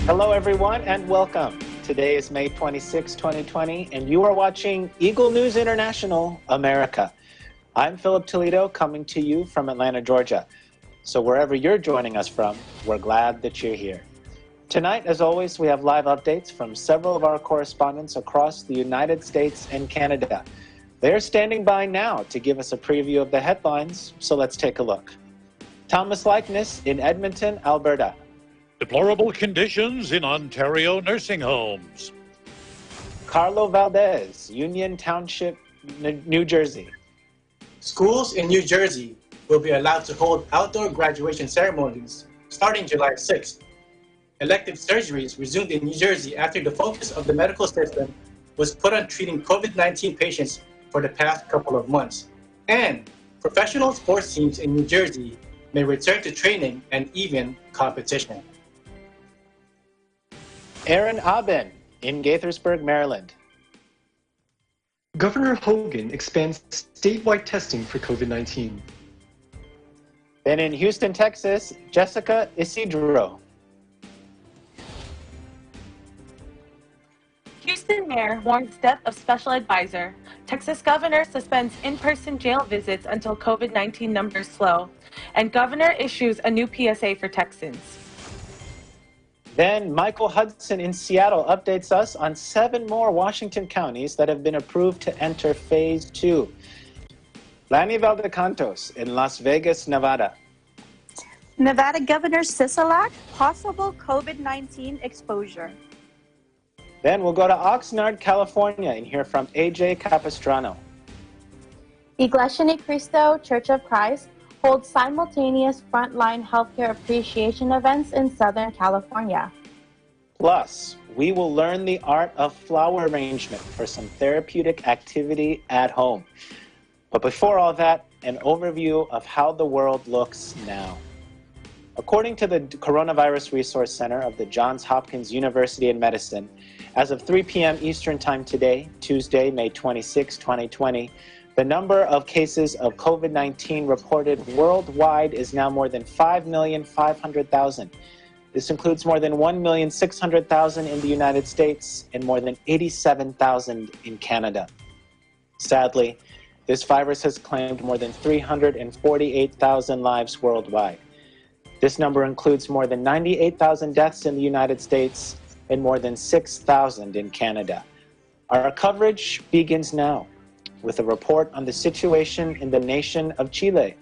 Hello, everyone, and welcome. Today is May 26, 2020, and you are watching Eagle News International, America. I'm Philip Toledo, coming to you from Atlanta, Georgia. So wherever you're joining us from, we're glad that you're here. Tonight, as always, we have live updates from several of our correspondents across the United States and Canada. They're standing by now to give us a preview of the headlines, so let's take a look. Thomas Likeness in Edmonton, Alberta. Deplorable conditions in Ontario nursing homes. Carlo Valdez, Union Township, New Jersey. Schools in New Jersey will be allowed to hold outdoor graduation ceremonies starting July 6th. Elective surgeries resumed in New Jersey after the focus of the medical system was put on treating COVID-19 patients for the past couple of months. And professional sports teams in New Jersey may return to training and even competition. Aaron Aben in Gaithersburg, Maryland. Governor Hogan expands statewide testing for COVID-19. Then in Houston, Texas, Jessica Isidro. Houston mayor warns death of special advisor. Texas governor suspends in-person jail visits until COVID-19 numbers slow. And governor issues a new PSA for Texans. Then Michael Hudson in Seattle updates us on 7 more Washington counties that have been approved to enter Phase 2. Lani Valdecantos in Las Vegas, Nevada. Nevada Governor Sisolak, possible COVID-19 exposure. Then we'll go to Oxnard, California, and hear from AJ Capistrano. Iglesia Ni Cristo Church of Christ holds simultaneous frontline healthcare appreciation events in Southern California. Plus, we will learn the art of flower arrangement for some therapeutic activity at home. But before all that, an overview of how the world looks now. According to the Coronavirus Resource Center of the Johns Hopkins University in Medicine, as of 3 p.m. Eastern Time today, Tuesday, May 26, 2020, the number of cases of COVID-19 reported worldwide is now more than 5,500,000. This includes more than 1,600,000 in the United States and more than 87,000 in Canada. Sadly, this virus has claimed more than 348,000 lives worldwide. This number includes more than 98,000 deaths in the United States and more than 6,000 in Canada. Our coverage begins now with a report on the situation in the nation of Chile.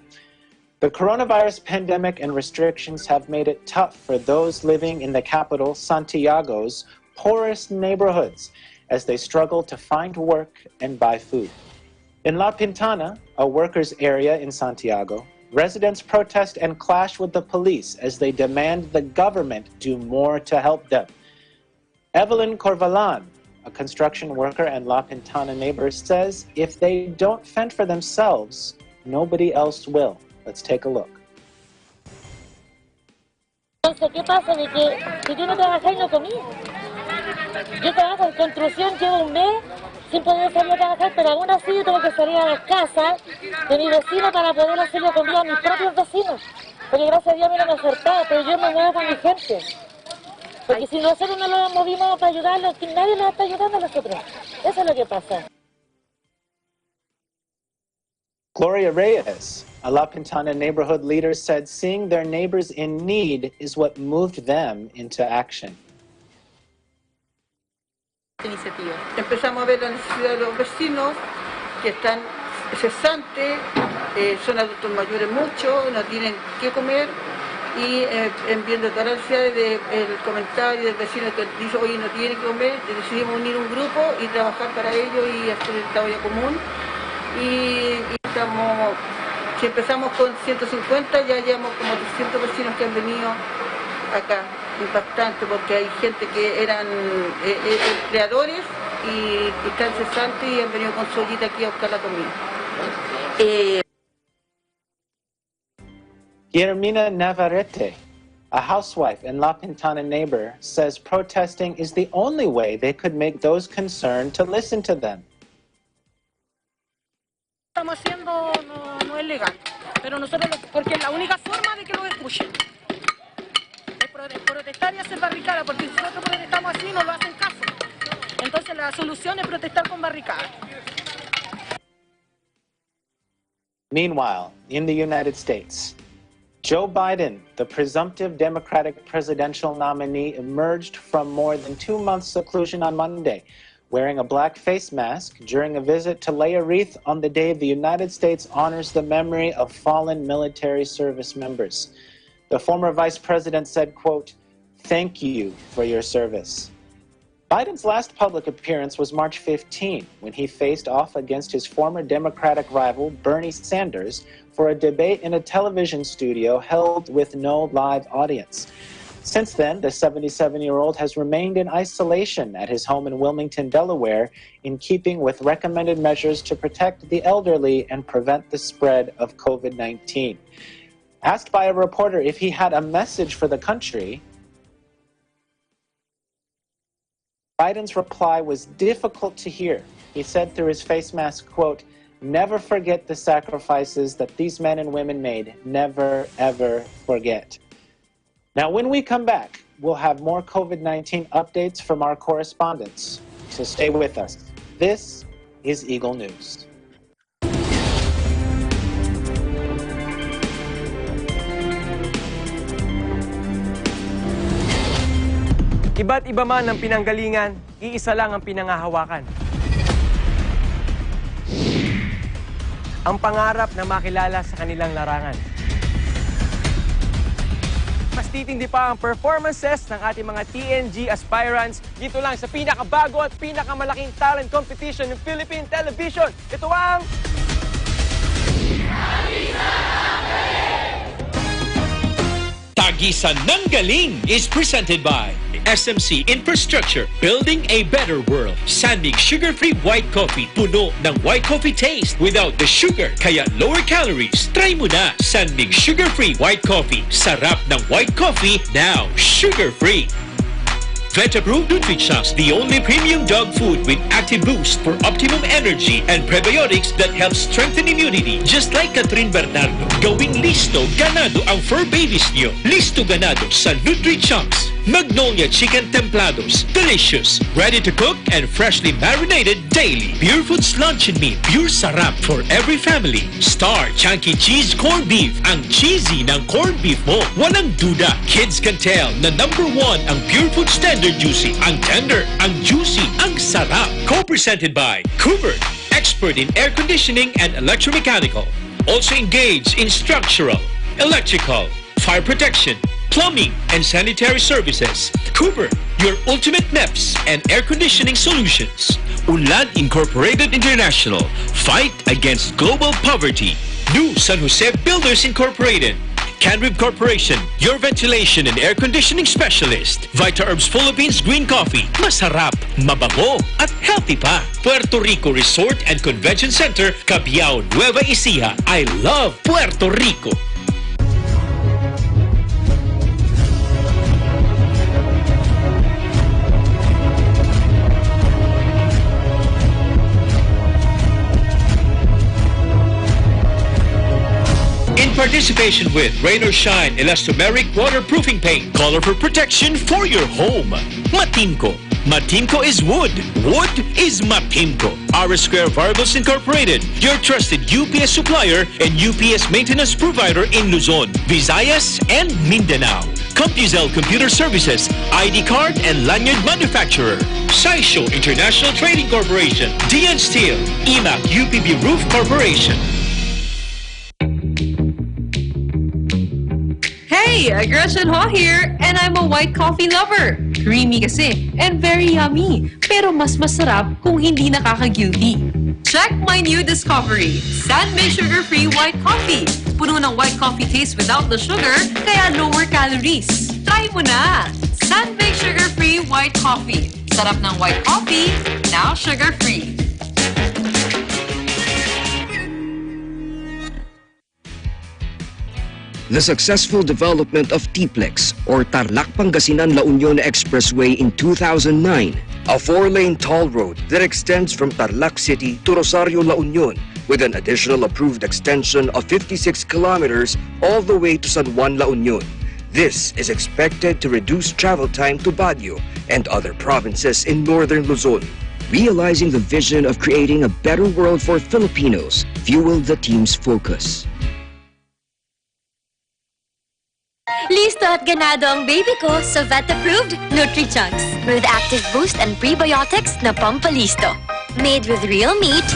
The coronavirus pandemic and restrictions have made it tough for those living in the capital, Santiago's poorest neighborhoods, as they struggle to find work and buy food. In La Pintana, a workers' area in Santiago, residents protest and clash with the police as they demand the government do more to help them. Evelyn Corvalan, a construction worker and La Pintana neighbor, says if they don't fend for themselves, nobody else will. Let's take a look. Entonces, ¿qué pasa? De que si tú no trabajas, no comí. Yo trabajo en construcción, llevo un mes sin poder salir a trabajar, pero aún así yo tengo que salir a las casas de mi vecino para poder hacerle comida a mis propios vecinos. Porque gracias a Dios me lo han acertado, pero yo me muevo con mi gente. Porque si nosotros no lo movimos para ayudarlos, nadie nos está ayudando a nosotros. Eso es lo que pasa. Gloria Reyes, a La Pintana neighborhood leader, said seeing their neighbors in need is what moved them into action. Iniciativa. Empezamos a ver la necesidad de los vecinos que están cesantes, son adultos mayores muchos, no tienen qué comer. Y viendo todas las necesidades del comentario del vecino que dice, oye, no tiene que comer, decidimos unir un grupo y trabajar para ello y hacer el trabajo común. Y estamos, si empezamos con 150, ya llevamos como 300 vecinos que han venido acá. Impactante, porque hay gente que eran empleadores y están cesantes y han venido con su ollita aquí a buscar la comida. Guillermina Navarrete, a housewife and La Pintana neighbor, says protesting is the only way they could make those concerned to listen to them. Estamos haciendo no es legal, pero nosotros, porque es la única forma de que lo escuchen. Protestar y hacer barricada, porque si nosotros protestamos así no lo hacen caso. Entonces la solución es protestar con barricada. Meanwhile, in the United States, Joe Biden, the presumptive Democratic presidential nominee, emerged from more than 2 months' seclusion on Monday, wearing a black face mask during a visit to lay a wreath on the day the United States honors the memory of fallen military service members. The former vice president said, quote, "Thank you for your service." Biden's last public appearance was March 15, when he faced off against his former Democratic rival, Bernie Sanders, for a debate in a television studio held with no live audience. Since then, the 77-year-old has remained in isolation at his home in Wilmington, Delaware, in keeping with recommended measures to protect the elderly and prevent the spread of COVID-19. Asked by a reporter if he had a message for the country, Biden's reply was difficult to hear. He said through his face mask, quote, "Never forget the sacrifices that these men and women made. Never, ever forget." Now, when we come back, we'll have more COVID-19 updates from our correspondents. So stay with us. This is Eagle News. Iba't iba man ang pinanggalingan, iisa lang ang pinangahawakan. Ang pangarap na makilala sa kanilang larangan. Mas titindi pa ang performances ng ating mga TNG aspirants dito lang sa pinakabago at pinakamalaking talent competition ng Philippine Television. Ito ang... Tagisan ng Galing is presented by SMC Infrastructure, building a better world. Sanmig sugar-free white coffee, puno ng white coffee taste without the sugar, kaya lower calories. Try mo na Sanmig sugar-free white coffee. Sarap ng white coffee, now sugar-free. Vet-approved Nutrichunks, the only premium dog food with active boost for optimum energy and prebiotics that help strengthen immunity. Just like Catherine Bernardo, gawing listo ganado ang fur babies niyo. Listo ganado sa Nutrichunks. Magnolia Chicken Templados, delicious, ready to cook and freshly marinated daily. Pure Foods Luncheon Meat, pure sarap for every family. Star Chunky Cheese Corned Beef, ang cheesy ng corned beef mo. Walang duda, kids can tell na #1 ang Pure Foods Tender Juicy. Ang tender, ang juicy, ang sarap. Co-presented by Cooper, expert in air conditioning and electromechanical. Also engaged in structural, electrical, fire protection, plumbing, and sanitary services. Cooper, your ultimate NEPS and air conditioning solutions. Unlad Incorporated International, fight against global poverty. New San Jose Builders Incorporated. Canrib Corporation, your ventilation and air conditioning specialist. Vita Herbs Philippines Green Coffee, masarap, mabango, at healthy pa. Puerto Rico Resort and Convention Center, Cabiao, Nueva Ecija. I love Puerto Rico. Participation with Rain or Shine Elastomeric Waterproofing Paint. Color for protection for your home. Matimco. Matimco is wood. Wood is Matimco. Our Square Variables Incorporated, your trusted UPS supplier and UPS maintenance provider in Luzon, Visayas, and Mindanao. CompuZell Computer Services, ID card and lanyard manufacturer. Saisho International Trading Corporation, DN Steel, IMAC UPB Roof Corporation. Hey, Gretchen Ho here, and I'm a white coffee lover. Creamy kasi, and very yummy. Pero mas masarap kung hindi nakaka-guilty. Check my new discovery, Sanmig Sugar-Free White Coffee. Puno ng white coffee taste without the sugar, kaya lower calories. Try mo na! Sanmig Sugar-Free White Coffee. Sarap ng white coffee, now sugar-free. The successful development of TPLEX, or Tarlac Pangasinan La Union Expressway in 2009, a 4-lane toll road that extends from Tarlac City to Rosario La Union with an additional approved extension of 56 kilometers all the way to San Juan La Union. This is expected to reduce travel time to Baguio and other provinces in northern Luzon. Realizing the vision of creating a better world for Filipinos fueled the team's focus. Listo at ganado ang baby ko sa vet-approved Nutri-Chunks with active boost and prebiotics na pampalisto. Made with real meat,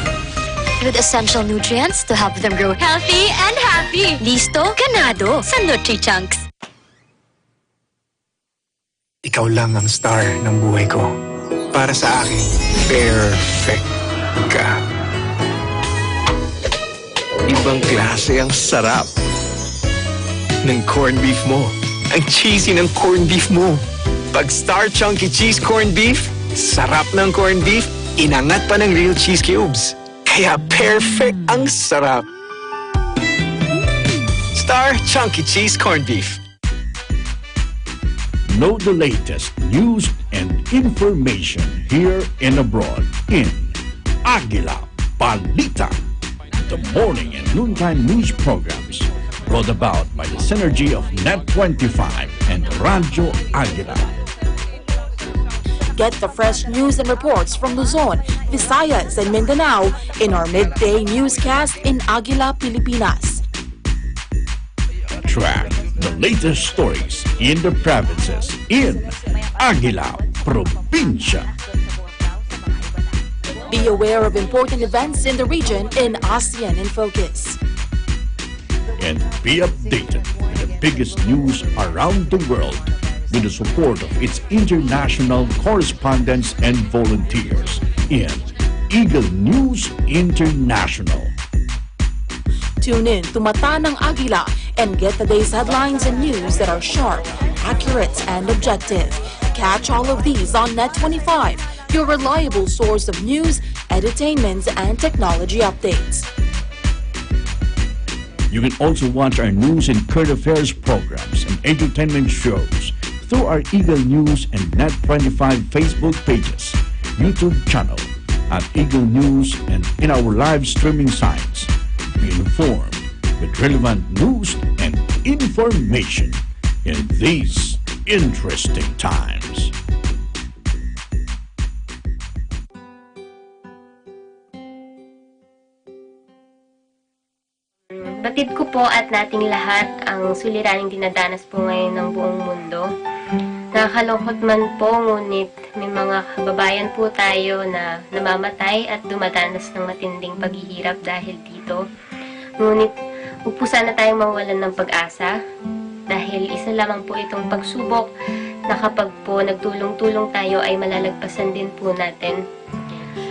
with essential nutrients to help them grow healthy and happy. Listo, ganado sa Nutri-Chunks. Ikaw lang ang star ng buhay ko. Para sa akin, perfect ka. Ibang klase ang sarap ng corned beef mo. Ang cheesy ng corned beef mo. Pag Star Chunky Cheese Corned Beef, sarap ng corned beef, inangat pa ng real cheese cubes. Kaya perfect ang sarap. Star Chunky Cheese Corned Beef. Know the latest news and information here and abroad in Aguila Balita, the morning and noontime news programs brought about by the synergy of Net25 and Radyo Aguila. Get the fresh news and reports from Luzon, Visayas, and Mindanao in our midday newscast in Aguila, Pilipinas. Track the latest stories in the provinces in Aguila Provincia. Be aware of important events in the region in ASEAN in Focus. And be updated with the biggest news around the world with the support of its international correspondents and volunteers in Eagle News International. Tune in to Mata ng Aguila and get the day's headlines and news that are sharp, accurate, and objective. Catch all of these on Net25, your reliable source of news, entertainment, and technology updates. You can also watch our news and current affairs programs and entertainment shows through our Eagle News and Net25 Facebook pages, YouTube channel, at Eagle News, and in our live streaming sites. Be informed with relevant news and information in these interesting times. Batid ko po at nating lahat ang suliraning dinadanas po ngayon ng buong mundo. Nakakalungkot man po, ngunit may mga kababayan po tayo na namamatay at dumadanas ng matinding paghihirap dahil dito. Ngunit huwag po sana tayong mawalan ng pag-asa dahil isa lamang po itong pagsubok na kapag po nagtulong-tulong tayo ay malalagpasan din po natin.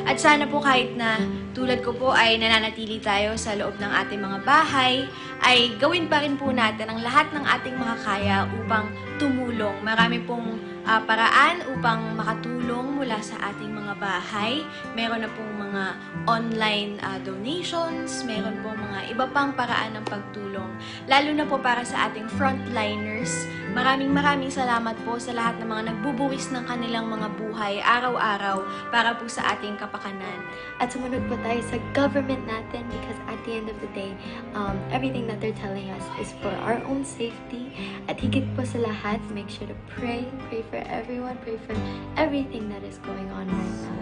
At sana po kahit na tulad ko po ay nananatili tayo sa loob ng ating mga bahay, ay gawin pa rin po natin ang lahat ng ating makakaya upang tumulong. Marami pong paraan upang makatulong mula sa ating mga bahay. Meron na pong mga online donations, meron pong mga iba pang paraan ng pagtulong. Lalo na po para sa ating frontliners. Maraming salamat po sa lahat ng mga nagbubuwis ng kanilang mga buhay araw-araw para po sa ating kapakanan. At sumunod po tayo sa government natin because at the end of the day, everything that they're telling us is for our own safety. At higit po sa lahat, make sure to pray for everyone, pray for everything that is going on right now.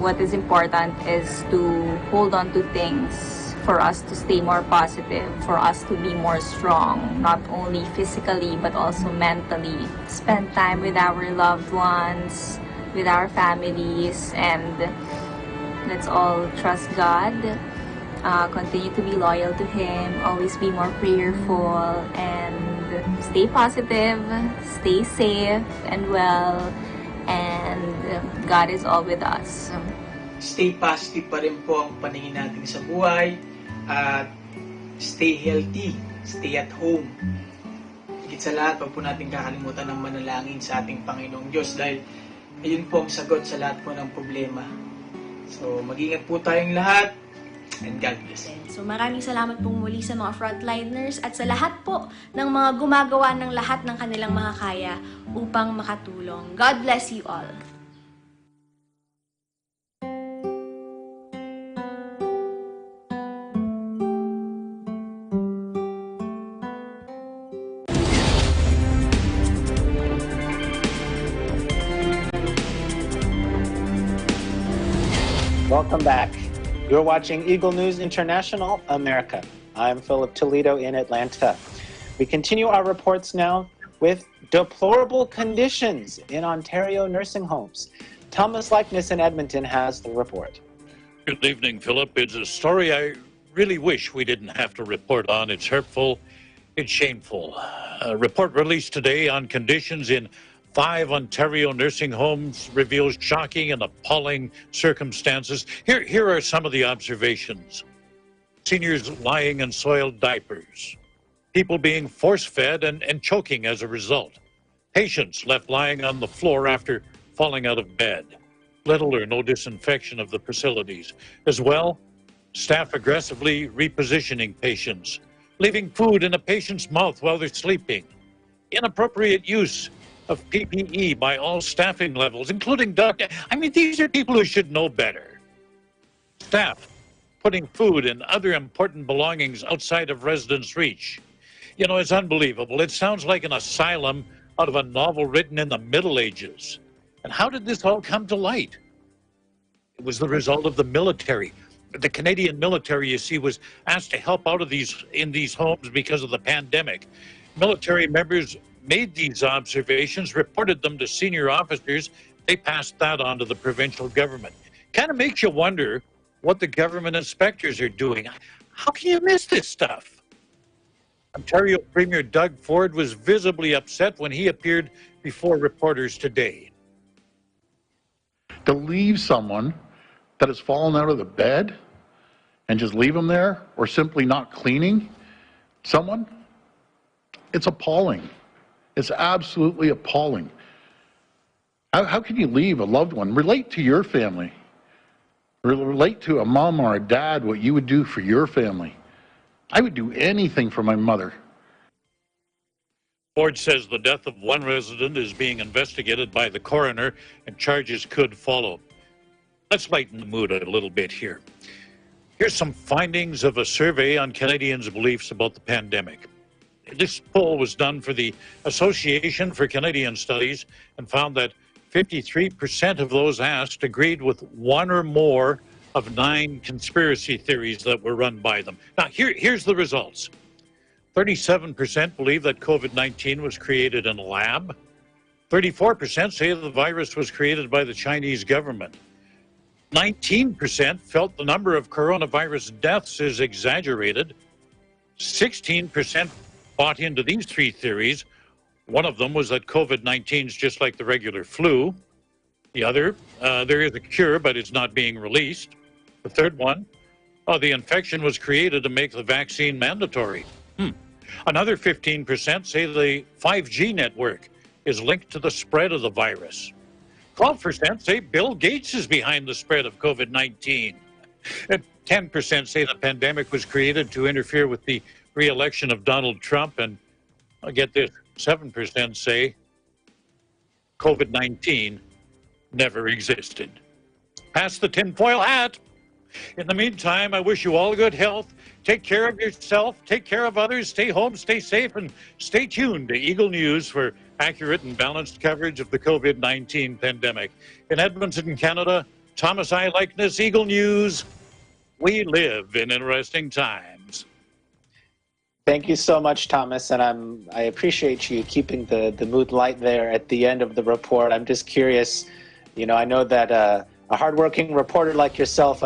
What is important is to hold on to things, for us to stay more positive, for us to be more strong, not only physically but also mentally. Spend time with our loved ones, with our families, and let's all trust God. Continue to be loyal to Him, always be more prayerful, and stay positive, stay safe and well, and God is all with us. Stay positive pa rin po ang paningin natin sa buhay at stay healthy, stay at home. Higit sa lahat, huwag po natin kakalimutan ng manalangin sa ating Panginoong Diyos dahil ayun po ang sagot sa lahat po ng problema. So, mag-ingat po tayong lahat and God bless. So maraming salamat pong muli sa mga frontliners at sa lahat po ng mga gumagawa ng lahat ng kanilang mga kaya upang makatulong. God bless you all. Welcome back. You're watching Eagle News International, America. I'm Philip Toledo in Atlanta. We continue our reports now with deplorable conditions in Ontario nursing homes. Thomas Likeness in Edmonton has the report. Good evening, Philip. It's a story I really wish we didn't have to report on. It's hurtful. It's shameful. A report released today on conditions in 5 Ontario nursing homes reveals shocking and appalling circumstances. Here are some of the observations. Seniors lying in soiled diapers. People being force-fed and choking as a result. Patients left lying on the floor after falling out of bed. Little or no disinfection of the facilities. As well, staff aggressively repositioning patients, leaving food in a patient's mouth while they're sleeping. Inappropriate use of PPE by all staffing levels, including doctors. I mean, these are people who should know better. Staff putting food and other important belongings outside of residents' reach. You know, it's unbelievable. It sounds like an asylum out of a novel written in the Middle Ages. And how did this all come to light? It was the result of the military. The Canadian military, you see, was asked to help out of in these homes because of the pandemic. Military members made these observations, reported them to senior officers. They passed that on to the provincial government. Kind of makes you wonder what the government inspectors are doing. How can you miss this stuff? Ontario Premier Doug Ford was visibly upset when he appeared before reporters today. To leave someone that has fallen out of the bed and just leave them there, or simply not cleaning someone, it's appalling. It's absolutely appalling. How can you leave a loved one? Relate to your family. Relate to a mom or a dad what you would do for your family. I would do anything for my mother. Ford says the death of one resident is being investigated by the coroner and charges could follow. Let's lighten the mood a little bit here. Here's some findings of a survey on Canadians' beliefs about the pandemic. This poll was done for the Association for Canadian Studies and found that 53% of those asked agreed with one or more of 9 conspiracy theories that were run by them. Now, here's the results. 37% believe that COVID-19 was created in a lab. 34% say the virus was created by the Chinese government. 19% felt the number of coronavirus deaths is exaggerated. 16% bought into these 3 theories. One of them was that COVID-19 is just like the regular flu. The other, there is a cure, but it's not being released. The third one, the infection was created to make the vaccine mandatory. Another 15% say the 5G network is linked to the spread of the virus. 12% say Bill Gates is behind the spread of COVID-19. And 10% say the pandemic was created to interfere with the re-election of Donald Trump. And I'll get this, 7% say COVID-19 never existed. Pass the tinfoil hat. In the meantime, I wish you all good health. Take care of yourself, take care of others, stay home, stay safe, and stay tuned to Eagle News for accurate and balanced coverage of the COVID-19 pandemic. In Edmonton, Canada, Thomas I. Likeness, Eagle News. We live in interesting times. Thank you so much, Thomas, and I appreciate you keeping the mood light there at the end of the report. I'm just curious, you know, I know that a hardworking reporter like yourself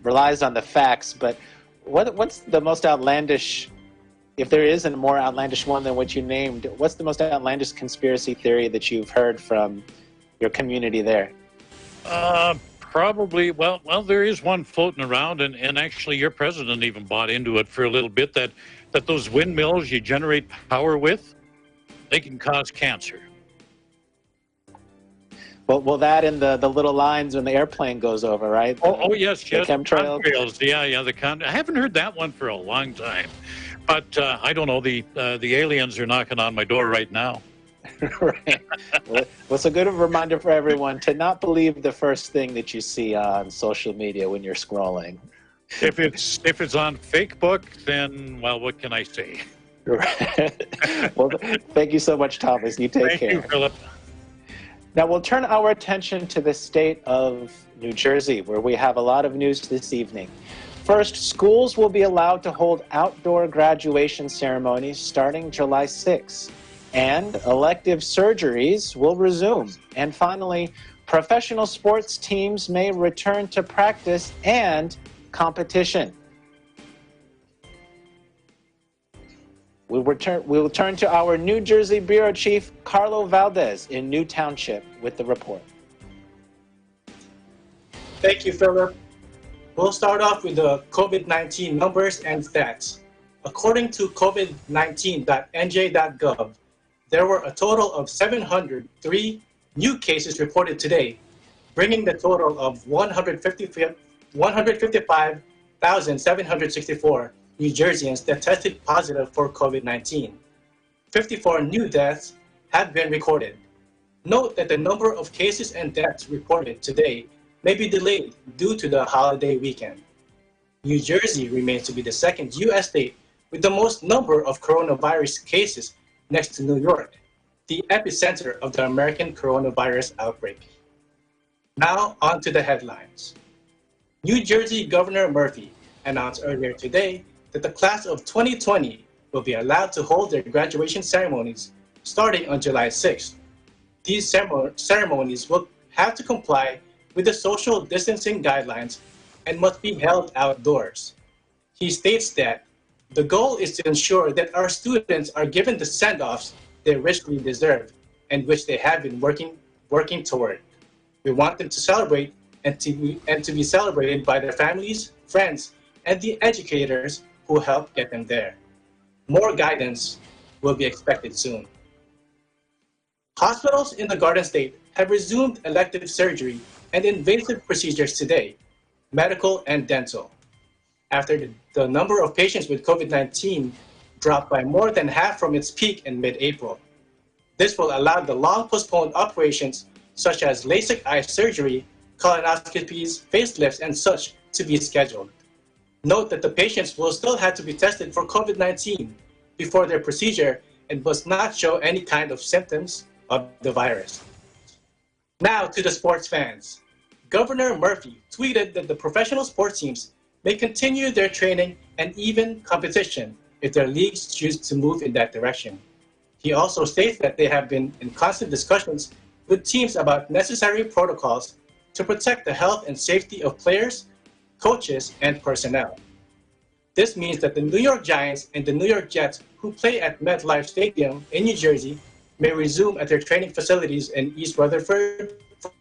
relies on the facts, but what's the most outlandish, if there is a more outlandish one than what you named, what's the most outlandish conspiracy theory that you've heard from your community there? Probably, well, there is one floating around, and actually your president even bought into it for a little bit, that those windmills you generate power with, they can cause cancer. Well, that and the little lines when the airplane goes over, right? Yes. The chemtrails. I haven't heard that one for a long time. But I don't know, the aliens are knocking on my door right now. Right. Well, it's a good reminder for everyone to not believe the first thing that you see on social media when you're scrolling. If it's on Facebook, then, well, what can I say? Right. Well, thank you so much, Thomas. You take care. Thank you, Philip. Now we'll turn our attention to the state of New Jersey, where we have a lot of news this evening. First, schools will be allowed to hold outdoor graduation ceremonies starting July 6th, and elective surgeries will resume. And finally, professional sports teams may return to practice and competition. We'll turn to our New Jersey Bureau Chief, Carlo Valdez, in New Township with the report. Thank you, Philip. We'll start off with the COVID-19 numbers and stats. According to covid19.nj.gov, there were a total of 703 new cases reported today, bringing the total of 155,764 New Jerseyans that tested positive for COVID-19. 54 new deaths have been recorded. Note that the number of cases and deaths reported today may be delayed due to the holiday weekend. New Jersey remains to be the second U.S. state with the most number of coronavirus cases next to New York, the epicenter of the American coronavirus outbreak. Now on to the headlines. New Jersey Governor Murphy announced earlier today that the class of 2020 will be allowed to hold their graduation ceremonies starting on July 6th. These ceremonies will have to comply with the social distancing guidelines and must be held outdoors. He states that the goal is to ensure that our students are given the send-offs they richly deserve and which they have been working toward. We want them to celebrate and to be celebrated by their families, friends, and the educators who helped get them there. More guidance will be expected soon. Hospitals in the Garden State have resumed elective surgery and invasive procedures today, medical and dental, after the number of patients with COVID-19 dropped by more than half from its peak in mid-April. This will allow the long-postponed operations such as LASIK eye surgery, colonoscopies, facelifts, and such to be scheduled. Note that the patients will still have to be tested for COVID-19 before their procedure and must not show any kind of symptoms of the virus. Now to the sports fans. Governor Murphy tweeted that the professional sports teams may continue their training and even competition if their leagues choose to move in that direction. He also states that they have been in constant discussions with teams about necessary protocols to protect the health and safety of players, coaches, and personnel. This means that the New York Giants and the New York Jets, who play at MetLife Stadium in New Jersey, may resume at their training facilities in East Rutherford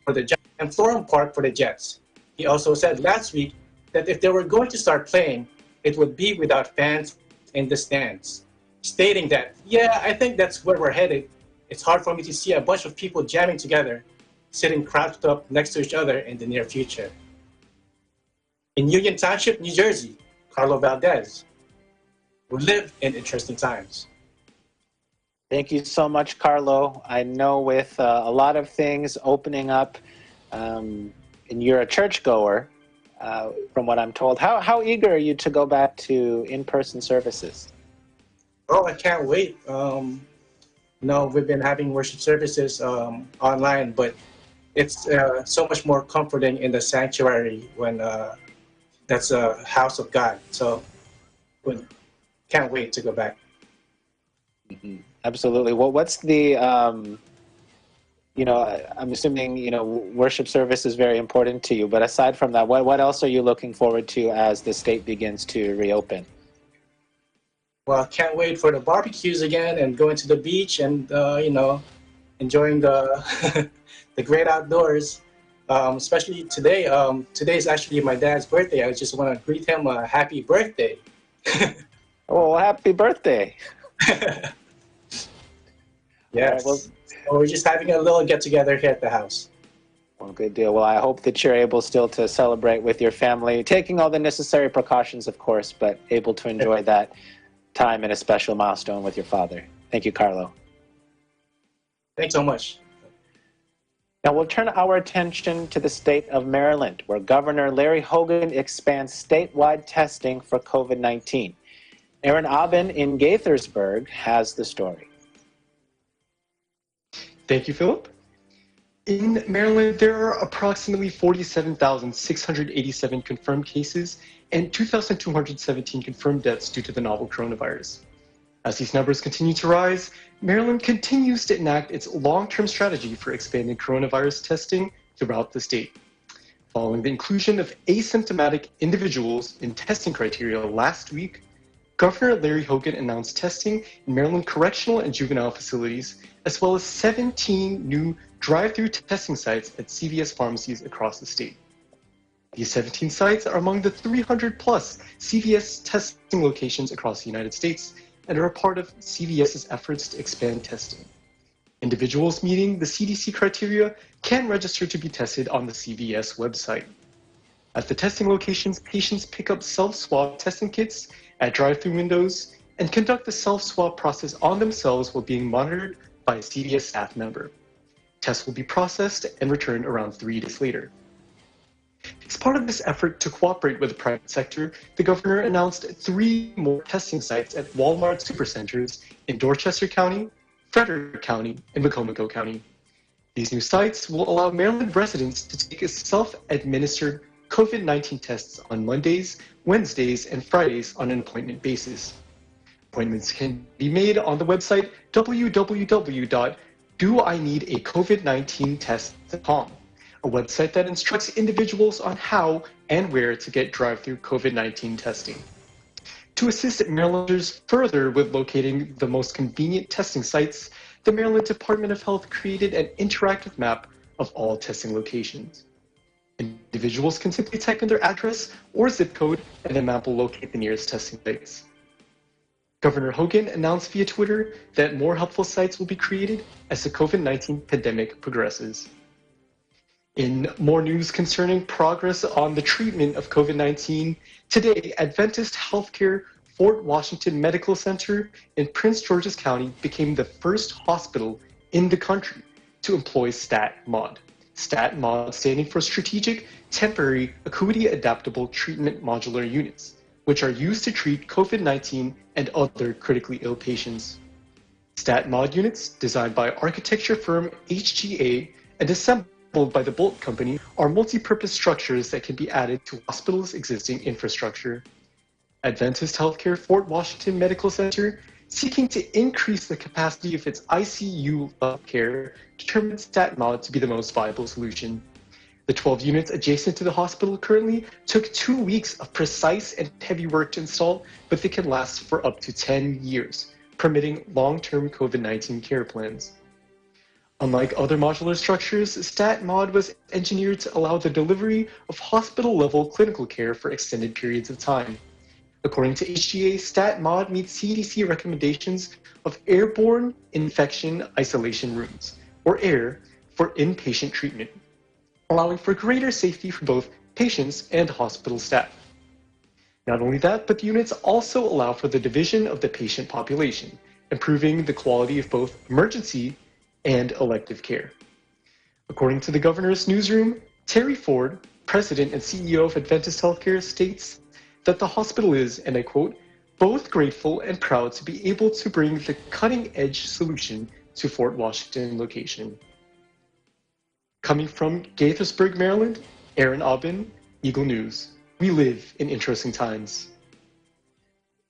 for the Giants and Florham Park for the Jets. He also said last week that if they were going to start playing, it would be without fans in the stands, stating that, yeah, I think that's where we're headed. It's hard for me to see a bunch of people jamming together, sitting crouched up next to each other in the near future. In Union Township, New Jersey, Carlo Valdez. We live in interesting times. Thank you so much, Carlo. I know with a lot of things opening up, and you're a churchgoer, from what I'm told. How eager are you to go back to in-person services? Oh, I can't wait. No, we've been having worship services online, but it's so much more comforting in the sanctuary when that's a house of God. So can't wait to go back. Mm-hmm. Absolutely. Well, what's the, I'm assuming, worship service is very important to you, but aside from that, what else are you looking forward to as the state begins to reopen? Well, I can't wait for the barbecues again and going to the beach and, enjoying the, the great outdoors. Especially today. Today's actually my dad's birthday. I just want to greet him a happy birthday. Oh, happy birthday. Yes. Well, we're just having a little get-together here at the house. Well, good deal. Well, I hope that you're able still to celebrate with your family, taking all the necessary precautions, of course, but able to enjoy that time and a special milestone with your father. Thank you, Carlo. Thanks so much. Now we'll turn our attention to the state of Maryland, where Governor Larry Hogan expands statewide testing for COVID-19. Aaron Aben in Gaithersburg has the story. Thank you, Philip. In Maryland, there are approximately 47,687 confirmed cases and 2,217 confirmed deaths due to the novel coronavirus. As these numbers continue to rise, Maryland continues to enact its long-term strategy for expanding coronavirus testing throughout the state. Following the inclusion of asymptomatic individuals in testing criteria last week, Governor Larry Hogan announced testing in Maryland correctional and juvenile facilities, as well as 17 new drive-through testing sites at CVS pharmacies across the state. These 17 sites are among the 300-plus CVS testing locations across the United States and are a part of CVS's efforts to expand testing. Individuals meeting the CDC criteria can register to be tested on the CVS website. At the testing locations, patients pick up self-swab testing kits at drive-through windows and conduct the self-swab process on themselves while being monitored by a CVS staff member. Tests will be processed and returned around 3 days later. As part of this effort to cooperate with the private sector, the governor announced 3 more testing sites at Walmart supercenters in Dorchester County, Frederick County, and Macomb County. These new sites will allow Maryland residents to take a self-administered COVID-19 tests on Mondays, Wednesdays, and Fridays on an appointment basis. Appointments can be made on the website www.doineedacovid19test.com, a website that instructs individuals on how and where to get drive-through COVID-19 testing. To assist Marylanders further with locating the most convenient testing sites, the Maryland Department of Health created an interactive map of all testing locations. Individuals can simply type in their address or zip code, and the map will locate the nearest testing sites. Governor Hogan announced via Twitter that more helpful sites will be created as the COVID-19 pandemic progresses. In more news concerning progress on the treatment of COVID-19, today Adventist Healthcare Fort Washington Medical Center in Prince George's County became the first hospital in the country to employ STAT-MOD. STAT-MOD standing for Strategic Temporary Acuity Adaptable Treatment Modular Units, which are used to treat COVID-19 and other critically ill patients. STAT-MOD units, designed by architecture firm HGA and assembled by the Bolt Company, are multi-purpose structures that can be added to hospitals' existing infrastructure. Adventist Healthcare Fort Washington Medical Center, seeking to increase the capacity of its ICU care, determined STAT-MOD to be the most viable solution. The 12 units adjacent to the hospital currently took 2 weeks of precise and heavy work to install, but they can last for up to 10 years, permitting long-term COVID-19 care plans. Unlike other modular structures, STAT-MOD was engineered to allow the delivery of hospital-level clinical care for extended periods of time. According to HGA, STAT-MOD meets CDC recommendations of airborne infection isolation rooms, or AIR, for inpatient treatment, allowing for greater safety for both patients and hospital staff. Not only that, but the units also allow for the division of the patient population, improving the quality of both emergency and elective care. According to the governor's newsroom, Terry Ford, president and CEO of Adventist Healthcare, states that the hospital is, and I quote, both grateful and proud to be able to bring the cutting-edge solution to Fort Washington location. Coming from Gaithersburg, Maryland, Aaron Aubin, Eagle News. We live in interesting times.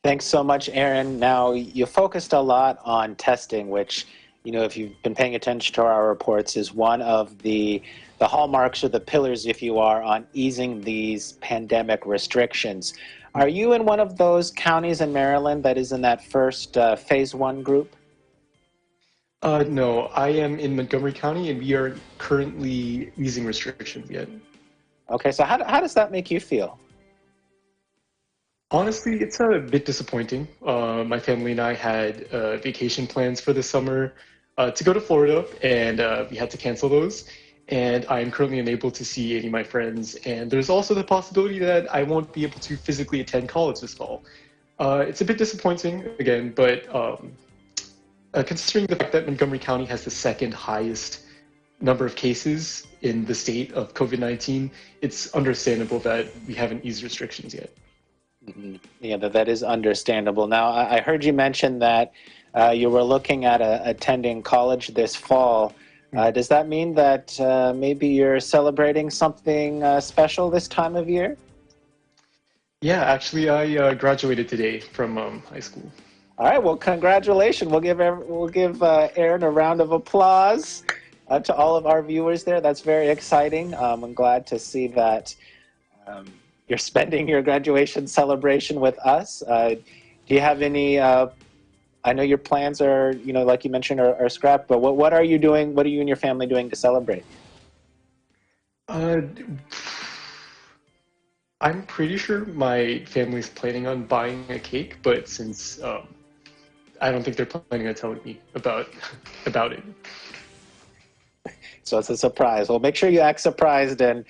Thanks so much, Aaron. Now, you focused a lot on testing, which, you know, if you've been paying attention to our reports, is one of the hallmarks or the pillars, if you are, on easing these pandemic restrictions. Are you in one of those counties in Maryland that is in that first phase 1 group? No, I am in Montgomery County, and we are currently easing restrictions yet. Okay, so how does that make you feel? Honestly, it's a bit disappointing. My family and I had vacation plans for the summer to go to Florida, and we had to cancel those. And I am currently unable to see any of my friends. And there's also the possibility that I won't be able to physically attend college this fall. It's a bit disappointing, again, but considering the fact that Montgomery County has the second highest number of cases in the state of COVID-19, it's understandable that we haven't eased restrictions yet. Mm-hmm. Yeah, that is understandable. Now, I heard you mention that you were looking at attending college this fall. Does that mean that maybe you're celebrating something special this time of year? Yeah, actually, I graduated today from high school. All right, well, congratulations. We'll give Aaron a round of applause to all of our viewers there. That's very exciting. I'm glad to see that you're spending your graduation celebration with us. Do you have any, I know your plans are, like you mentioned, are scrapped, but what are you doing? What are you and your family doing to celebrate? I'm pretty sure my family's planning on buying a cake, but since I don't think they're planning on telling me about it. So it's a surprise. Well, make sure you act surprised, and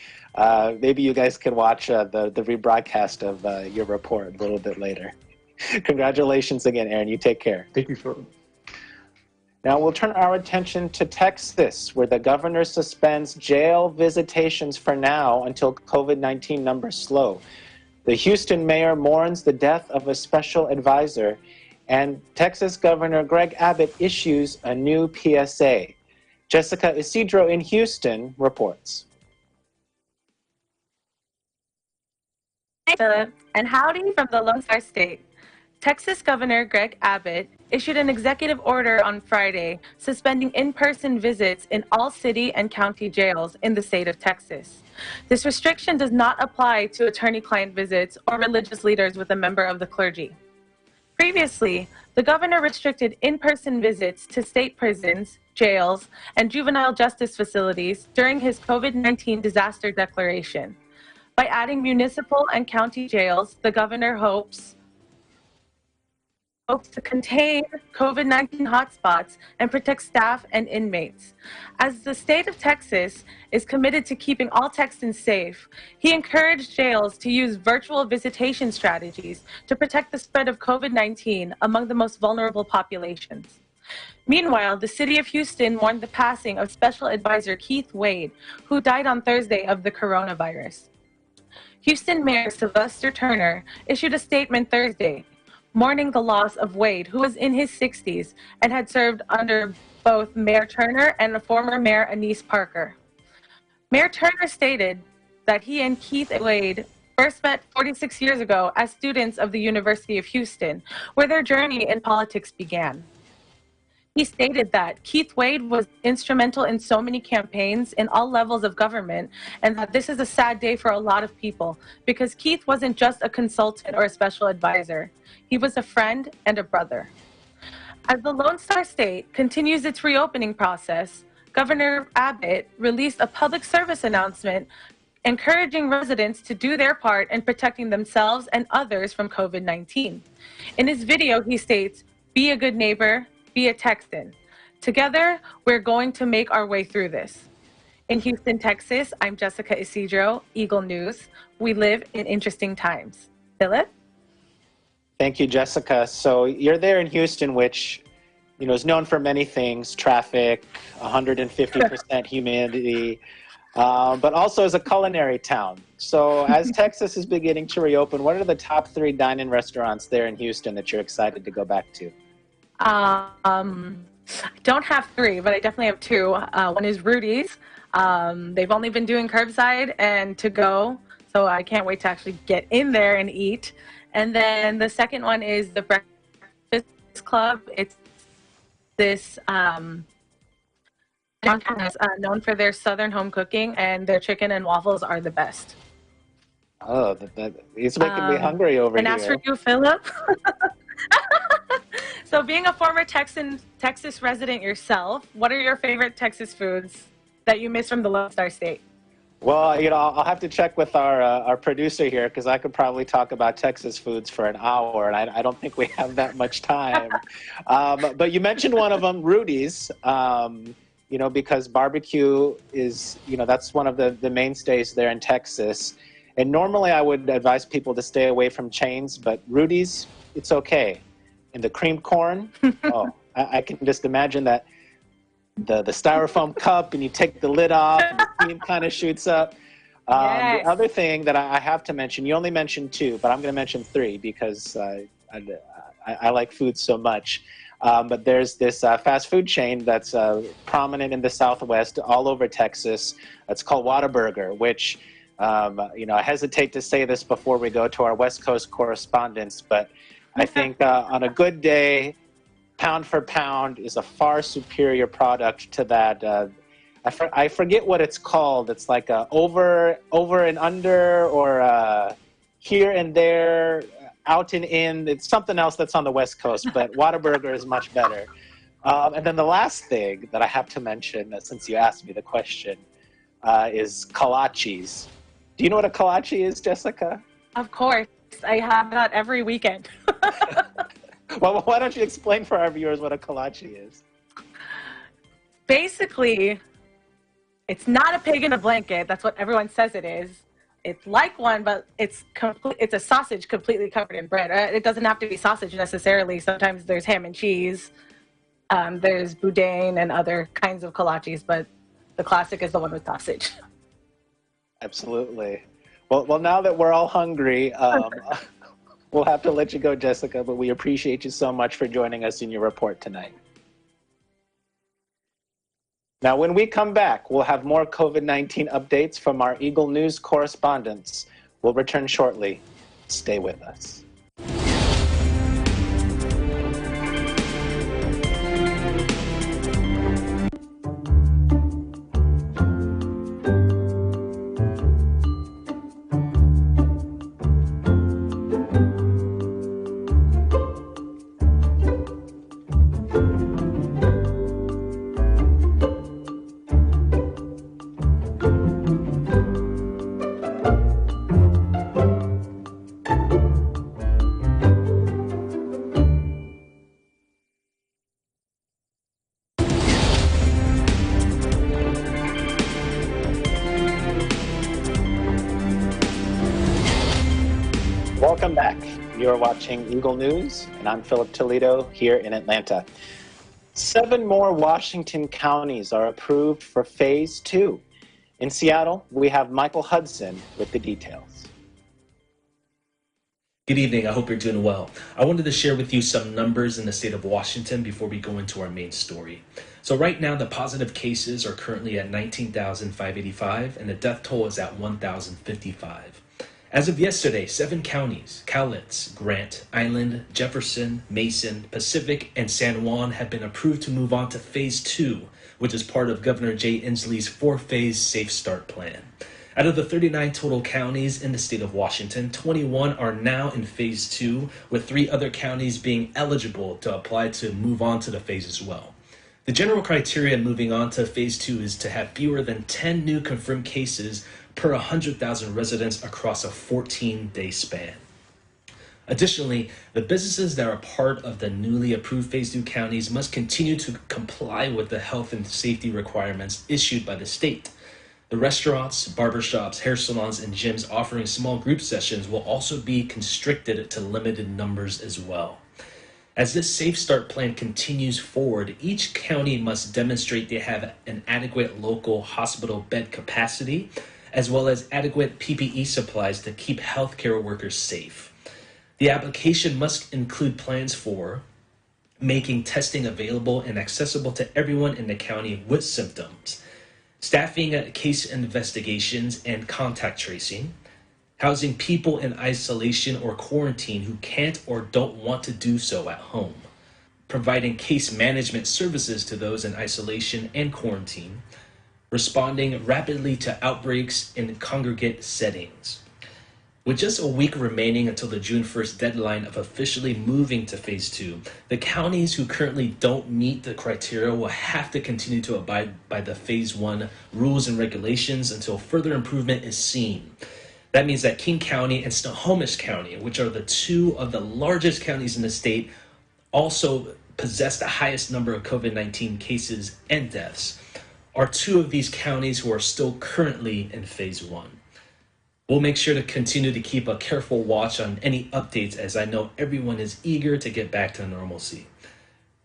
maybe you guys can watch the rebroadcast of your report a little bit later. Congratulations again, Aaron. You take care. Thank you, Phil. Now we'll turn our attention to Texas, where the governor suspends jail visitations for now until COVID-19 numbers slow. The Houston mayor mourns the death of a special advisor, and Texas Governor Greg Abbott issues a new PSA. Jessica Isidro in Houston reports. Hi, Philip, and howdy from the Lone Star State. Texas Governor Greg Abbott issued an executive order on Friday suspending in-person visits in all city and county jails in the state of Texas. This restriction does not apply to attorney-client visits or religious leaders with a member of the clergy. Previously, the governor restricted in-person visits to state prisons, jails, and juvenile justice facilities during his COVID-19 disaster declaration. By adding municipal and county jails, the governor hopes to contain COVID-19 hotspots and protect staff and inmates. As the state of Texas is committed to keeping all Texans safe, he encouraged jails to use virtual visitation strategies to protect the spread of COVID-19 among the most vulnerable populations. Meanwhile, the city of Houston mourned the passing of Special Advisor Keith Wade, who died on Thursday of the coronavirus. Houston Mayor Sylvester Turner issued a statement Thursday mourning the loss of Wade, who was in his 60s and had served under both Mayor Turner and former Mayor Anise Parker. Mayor Turner stated that he and Keith Wade first met 46 years ago as students of the University of Houston, where their journey in politics began. He stated that Keith Wade was instrumental in so many campaigns in all levels of government, and that this is a sad day for a lot of people because Keith wasn't just a consultant or a special advisor. He was a friend and a brother. As the Lone Star State continues its reopening process, Governor Abbott released a public service announcement encouraging residents to do their part in protecting themselves and others from COVID-19. In his video, he states, "Be a good neighbor, be a Texan. Together, we're going to make our way through this." In Houston, Texas, I'm Jessica Isidro, Eagle News. We live in interesting times. Philip? Thank you, Jessica. So you're there in Houston, which is known for many things: traffic, 150% humidity, but also as a culinary town. So as Texas is beginning to reopen, what are the top 3 dine-in restaurants there in Houston that you're excited to go back to? I don't have 3, but I definitely have 2. One is Rudy's. They've only been doing curbside and to-go, so I can't wait to actually get in there and eat. And then the second one is the Breakfast Club. It's this downtown is known for their southern home cooking, and their chicken and waffles are the best. Oh, it's making me hungry over and here. And as for you, Philip? So being a former Texas resident yourself, what are your favorite Texas foods that you miss from the Lone Star State? Well, I'll have to check with our producer here, because I could probably talk about Texas foods for an hour, and I don't think we have that much time. But you mentioned one of them, Rudy's, because barbecue is, that's one of the mainstays there in Texas. And normally I would advise people to stay away from chains, but Rudy's, it's okay. And the cream corn, I can just imagine that the styrofoam cup, and you take the lid off, and the steam kind of shoots up. Yes. The other thing that I have to mention, you only mentioned 2, but I'm going to mention 3 because I like food so much. But there's this fast food chain that's prominent in the Southwest, all over Texas. It's called Whataburger, which, I hesitate to say this before we go to our West Coast correspondents, but I think on a good day, pound for pound is a far superior product to that. I forget what it's called. It's like over and under, or here and there, out and in. It's something else that's on the West Coast, but Whataburger is much better. And then the last thing that I have to mention, since you asked me the question, is kolaches. Do you know what a kolache is, Jessica? Of course. I have that every weekend. Well, why don't you explain for our viewers what a kolache is? Basically, it's not a pig in a blanket. That's what everyone says it is. It's like one, but it's a sausage completely covered in bread. It doesn't have to be sausage necessarily. Sometimes there's ham and cheese. There's boudin and other kinds of kolaches, but the classic is the one with sausage. Absolutely. Well, now that we're all hungry, we'll have to let you go, Jessica, but we appreciate you so much for joining us in your report tonight. Now, when we come back, we'll have more COVID-19 updates from our Eagle News correspondents. We'll return shortly. Stay with us. Welcome back. You're watching Eagle News, and I'm Philip Toledo here in Atlanta. 7 more Washington counties are approved for Phase 2. In Seattle, we have Michael Hudson with the details. Good evening. I hope you're doing well. I wanted to share with you some numbers in the state of Washington before we go into our main story. So right now, the positive cases are currently at 19,585, and the death toll is at 1,055. As of yesterday, 7 counties, Cowlitz, Grant, Island, Jefferson, Mason, Pacific, and San Juan have been approved to move on to Phase 2, which is part of Governor Jay Inslee's 4-phase Safe Start plan. Out of the 39 total counties in the state of Washington, 21 are now in Phase 2, with 3 other counties being eligible to apply to move on to the phase as well. The general criteria moving on to Phase 2 is to have fewer than 10 new confirmed cases per 100,000 residents across a 14-day span. Additionally, the businesses that are part of the newly approved Phase 2 counties must continue to comply with the health and safety requirements issued by the state. The restaurants, barbershops, hair salons, and gyms offering small group sessions will also be constricted to limited numbers as well. As this Safe Start plan continues forward, each county must demonstrate they have an adequate local hospital bed capacity, as well as adequate PPE supplies to keep healthcare workers safe. The application must include plans for making testing available and accessible to everyone in the county with symptoms, staffing case investigations and contact tracing, housing people in isolation or quarantine who can't or don't want to do so at home, providing case management services to those in isolation and quarantine, responding rapidly to outbreaks in congregate settings. With just a week remaining until the June 1st deadline of officially moving to Phase 2, the counties who currently don't meet the criteria will have to continue to abide by the Phase 1 rules and regulations until further improvement is seen. That means that King County and Snohomish County, which are the 2 of the largest counties in the state, also possess the highest number of COVID-19 cases and deaths, are 2 of these counties who are still currently in Phase 1. We'll make sure to continue to keep a careful watch on any updates, as I know everyone is eager to get back to normalcy.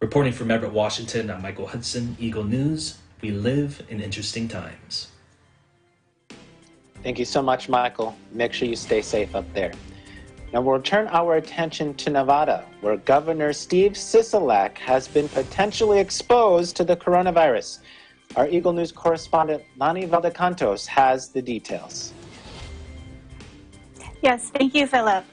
Reporting from Everett, Washington, I'm Michael Hudson, Eagle News. We live in interesting times. Thank you so much, Michael. Make sure you stay safe up there. Now we'll turn our attention to Nevada, where Governor Steve Sisolak has been potentially exposed to the coronavirus. Our Eagle News correspondent Lani Valdecantos has the details. Yes, thank you, Philip.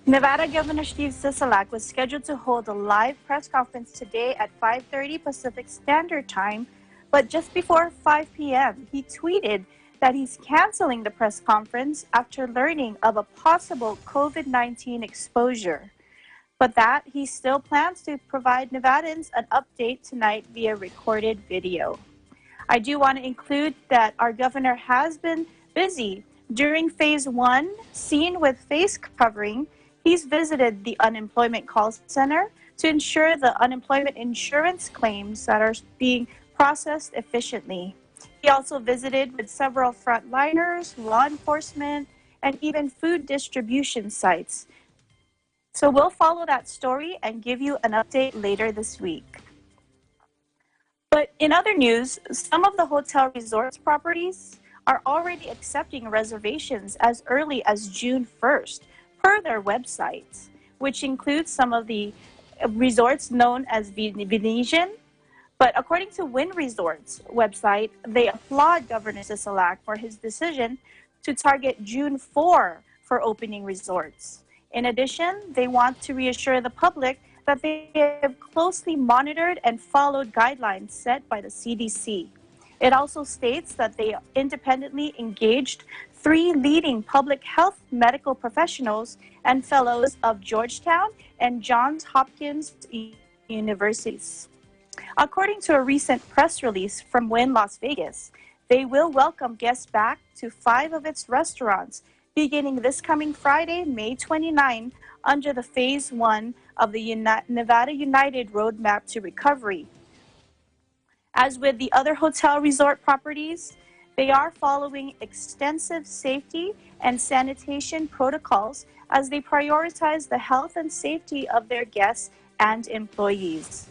Nevada Governor Steve Sisolak was scheduled to hold a live press conference today at 5:30 Pacific Standard Time, but just before 5 p.m., he tweeted that he's canceling the press conference after learning of a possible COVID-19 exposure, but that he still plans to provide Nevadans an update tonight via recorded video. I do want to include that our governor has been busy. During phase 1, seen with face covering, he's visited the unemployment call center to ensure the unemployment insurance claims that are being processed efficiently. He also visited with several frontliners, law enforcement, and even food distribution sites. So we'll follow that story and give you an update later this week. But in other news, some of the hotel resorts properties are already accepting reservations as early as June 1st, per their websites, which includes some of the resorts known as Venetian. But according to Wynn Resorts website, they applaud Governor Sisolak for his decision to target June 4 for opening resorts. In addition, they want to reassure the public that they have closely monitored and followed guidelines set by the CDC. It also states that they independently engaged 3 leading public health medical professionals and fellows of Georgetown and Johns Hopkins universities. According to a recent press release from Wynn Las Vegas, they will welcome guests back to 5 of its restaurants beginning this coming Friday, May 29, under the Phase 1 of the Nevada United Roadmap to Recovery. As with the other hotel resort properties, they are following extensive safety and sanitation protocols as they prioritize the health and safety of their guests and employees.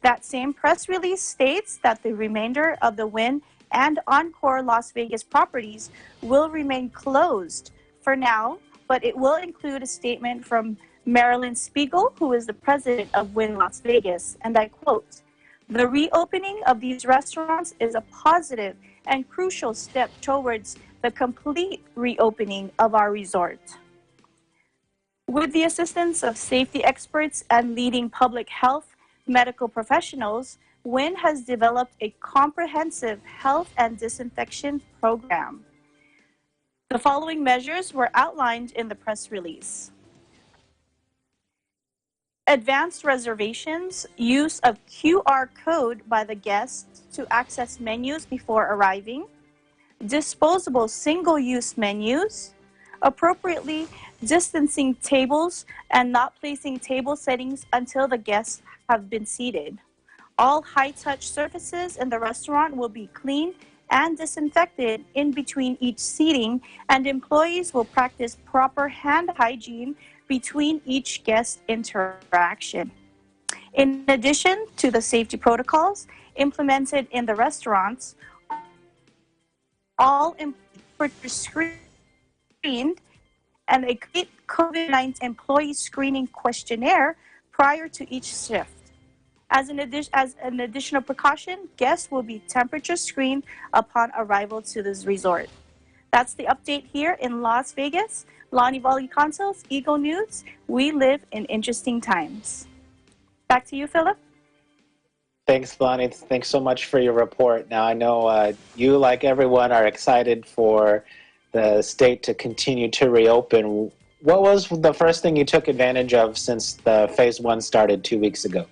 That same press release states that the remainder of the Wynn and Encore Las Vegas properties will remain closed for now, but it will include a statement from Marilyn Spiegel, who is the president of Wynn Las Vegas, and I quote, "The reopening of these restaurants is a positive and crucial step towards the complete reopening of our resort." With the assistance of safety experts and leading public health medical professionals, Wynn has developed a comprehensive health and disinfection program. The following measures were outlined in the press release: advanced reservations, use of QR code by the guests to access menus before arriving, disposable single-use menus, appropriately distancing tables and not placing table settings until the guests have been seated. All high-touch surfaces in the restaurant will be cleaned and disinfected in between each seating, and employees will practice proper hand hygiene between each guest interaction. In addition to the safety protocols implemented in the restaurants, all employees are screened and a COVID-19 employee screening questionnaire prior to each shift. As an additional precaution, guests will be temperature screened upon arrival to this resort. That's the update here in Las Vegas. Lani Valdecantos, Eagle News. We live in interesting times. Back to you, Philip. Thanks, Lani. Thanks so much for your report. Now, I know you, like everyone, are excited for the state to continue to reopen. What was the first thing you took advantage of since the Phase 1 started 2 weeks ago?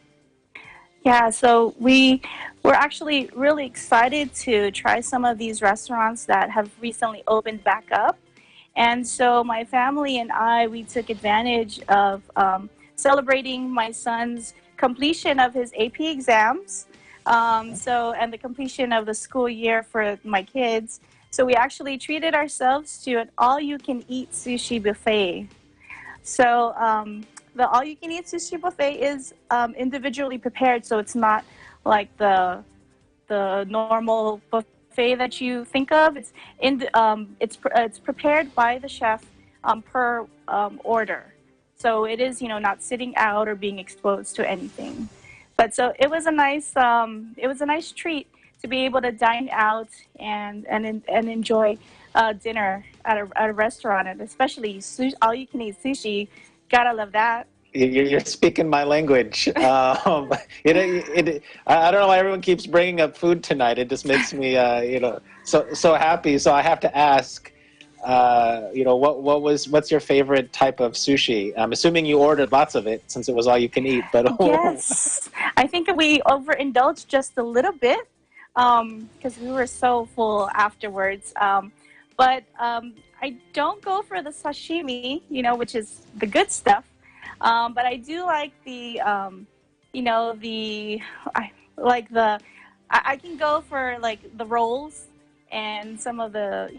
Yeah, so we were actually really excited to try some of these restaurants that have recently opened back up. And so my family and I, we took advantage of celebrating my son's completion of his AP exams, and the completion of the school year for my kids. So we actually treated ourselves to an all-you-can-eat sushi buffet. So the all-you-can-eat sushi buffet is individually prepared, so it's not like the normal buffet that you think of. It's it's prepared by the chef per order. So it is, not sitting out or being exposed to anything. But so it was a nice treat to be able to dine out and enjoy dinner at a restaurant, and especially all you can eat sushi. Gotta love that. You're speaking my language. I don't know why everyone keeps bringing up food tonight. It just makes me, so happy. So I have to ask, what's your favorite type of sushi? I'm assuming you ordered lots of it since it was all you can eat. But yes, I think we overindulged just a little bit because we were so full afterwards. But I don't go for the sashimi, which is the good stuff. But I do like I can go for like the rolls and some of the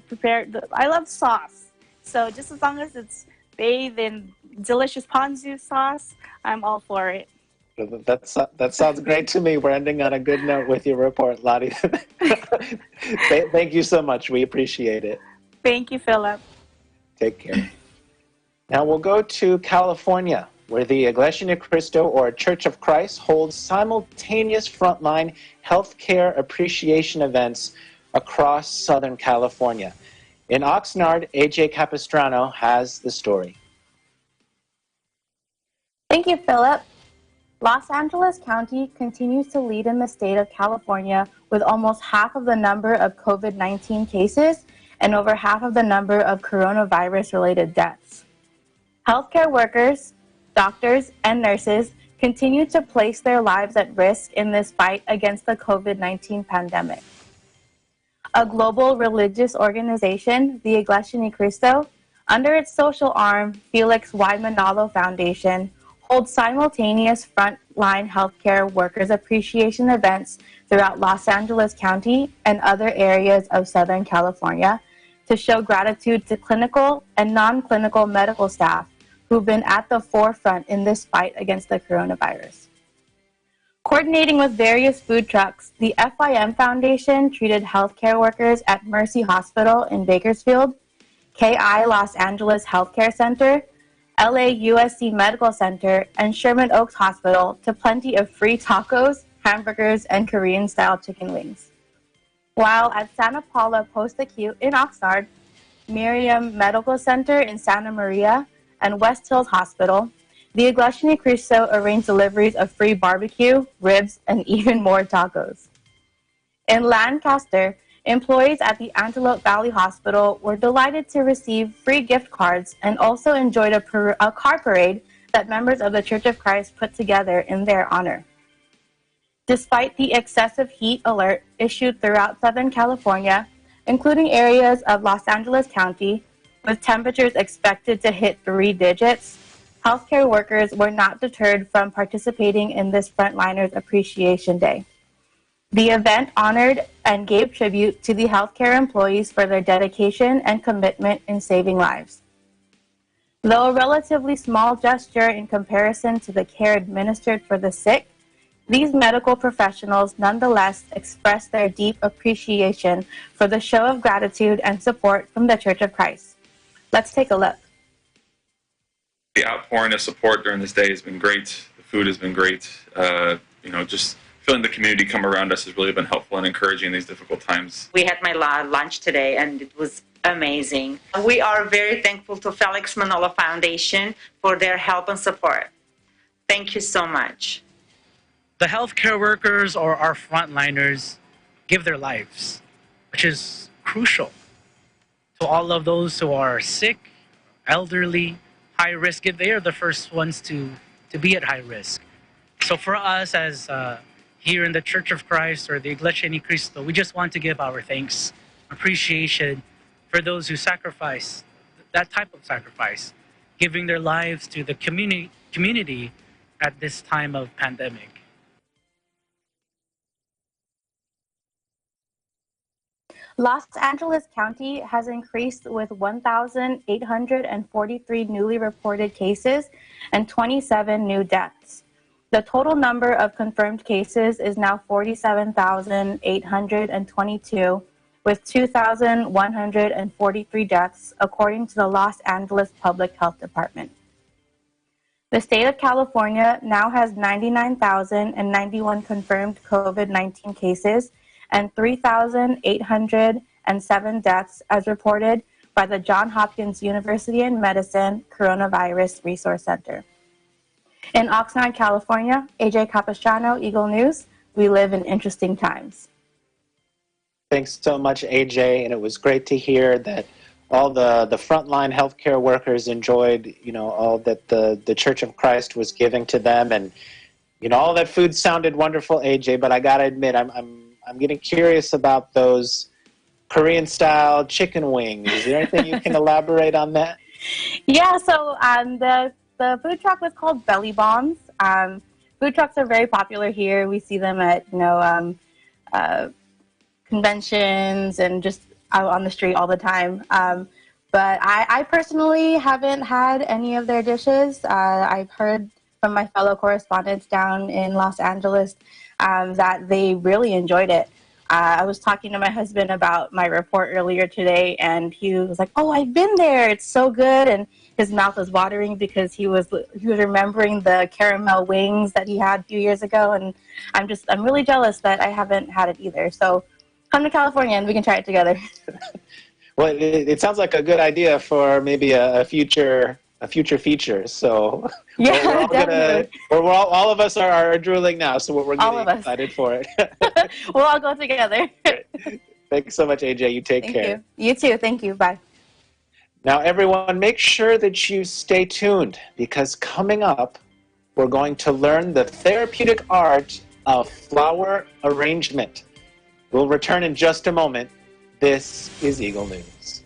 prepared. I love sauce, so just as long as it's bathed in delicious ponzu sauce, I'm all for it. That sounds great to me. We're ending on a good note with your report, Lottie. Thank you so much. We appreciate it. Thank you, Philip. Take care. Now we'll go to California, where the Iglesia Ni Cristo, or Church of Christ, holds simultaneous frontline healthcare appreciation events across Southern California. In Oxnard, AJ Capistrano has the story. Thank you, Philip. Los Angeles County continues to lead in the state of California with almost half of the number of COVID-19 cases and over half of the number of coronavirus-related deaths. Healthcare workers, doctors, and nurses continue to place their lives at risk in this fight against the COVID-19 pandemic. A global religious organization, the Iglesia Ni Cristo, under its social arm, Felix Y. Manalo Foundation, holds simultaneous frontline healthcare workers appreciation events throughout Los Angeles County and other areas of Southern California to show gratitude to clinical and non-clinical medical staff who've been at the forefront in this fight against the coronavirus. Coordinating with various food trucks, the FYM Foundation treated healthcare workers at Mercy Hospital in Bakersfield, KI Los Angeles Healthcare Center, LA USC Medical Center, and Sherman Oaks Hospital to plenty of free tacos, hamburgers, and Korean-style chicken wings. While at Santa Paula Post-Acute in Oxnard, Miriam Medical Center in Santa Maria, and West Hills Hospital, the Iglesia Ni Cristo arranged deliveries of free barbecue, ribs, and even more tacos. In Lancaster, employees at the Antelope Valley Hospital were delighted to receive free gift cards and also enjoyed a car parade that members of the Church of Christ put together in their honor. Despite the excessive heat alert issued throughout Southern California, including areas of Los Angeles County, with temperatures expected to hit 3 digits, healthcare workers were not deterred from participating in this Frontliners Appreciation Day. The event honored and gave tribute to the healthcare employees for their dedication and commitment in saving lives. Though a relatively small gesture in comparison to the care administered for the sick, these medical professionals nonetheless expressed their deep appreciation for the show of gratitude and support from the Church of Christ. Let's take a look. The outpouring of support during this day has been great. The food has been great. Just feeling the community come around us has really been helpful and encouraging in these difficult times. We had my lunch today, and it was amazing. We are very thankful to Felix Manolo Foundation for their help and support. Thank you so much. The healthcare workers or our frontliners give their lives, which is crucial to all of those who are sick, elderly, high risk. They are the first ones to be at high risk. So for us as here in the Church of Christ or the Iglesia Ni Cristo, we just want to give our thanks, appreciation for those who sacrifice, that type of sacrifice, giving their lives to the community at this time of pandemic. Los Angeles County has increased with 1,843 newly reported cases and 27 new deaths. The total number of confirmed cases is now 47,822, with 2,143 deaths, according to the Los Angeles Public Health Department. The state of California now has 99,091 confirmed COVID-19 cases and 3,807 deaths as reported by the Johns Hopkins University in Medicine Coronavirus Resource Center. In Oxnard, California, AJ Capistrano, Eagle News. We live in interesting times. Thanks so much, AJ, and it was great to hear that all the frontline healthcare workers enjoyed, all that the Church of Christ was giving to them, and all that food sounded wonderful, AJ. But I gotta admit, I'm getting curious about those Korean-style chicken wings. Is there anything you can elaborate on that? Yeah, so the food truck was called Belly Bombs. Food trucks are very popular here. We see them at conventions and just out on the street all the time. But I personally haven't had any of their dishes. I've heard from my fellow correspondents down in Los Angeles that they really enjoyed it. I was talking to my husband about my report earlier today, and he was like, "Oh, I've been there. It's so good." And his mouth was watering because he was remembering the caramel wings that he had a few years ago. And I'm really jealous that I haven't had it either. So come to California and we can try it together. Well, it sounds like a good idea for maybe a future feature. So yeah, all of us are drooling now, so we're getting excited for it. We'll all go together. Thanks so much, AJ. You take care. Thank you. You too. Thank you. Bye. Now, everyone, make sure that you stay tuned, because coming up, we're going to learn the therapeutic art of flower arrangement. We'll return in just a moment. This is Eagle News.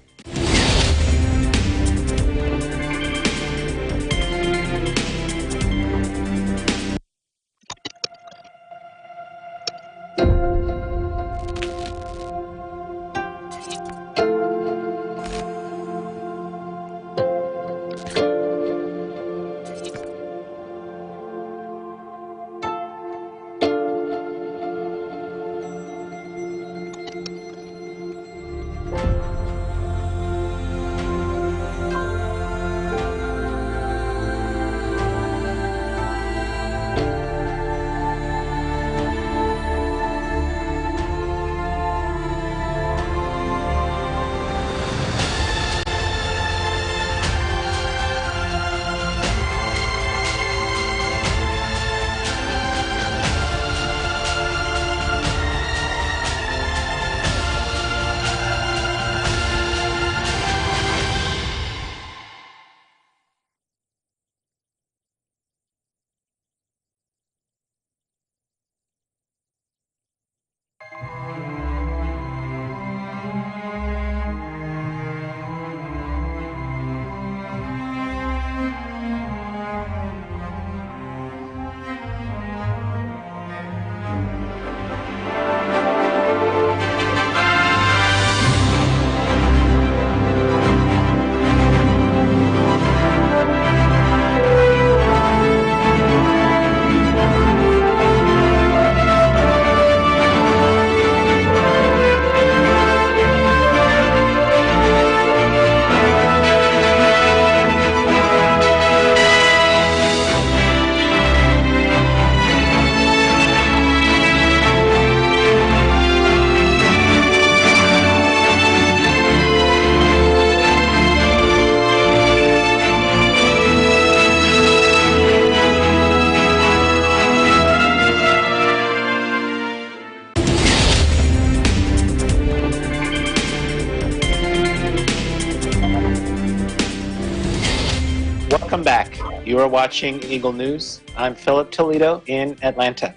Welcome back. You are watching Eagle News. I'm Philip Toledo in Atlanta.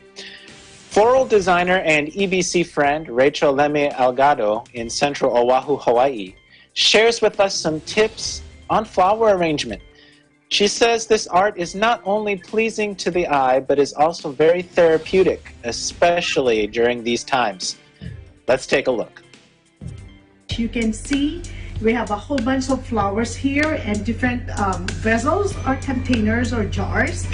Floral designer and EBC friend Rachel Leme Algado in central Oahu, Hawaii, shares with us some tips on flower arrangement. She says this art is not only pleasing to the eye, but is also very therapeutic, especially during these times. Let's take a look. You can see we have a whole bunch of flowers here and different vessels or containers or jars.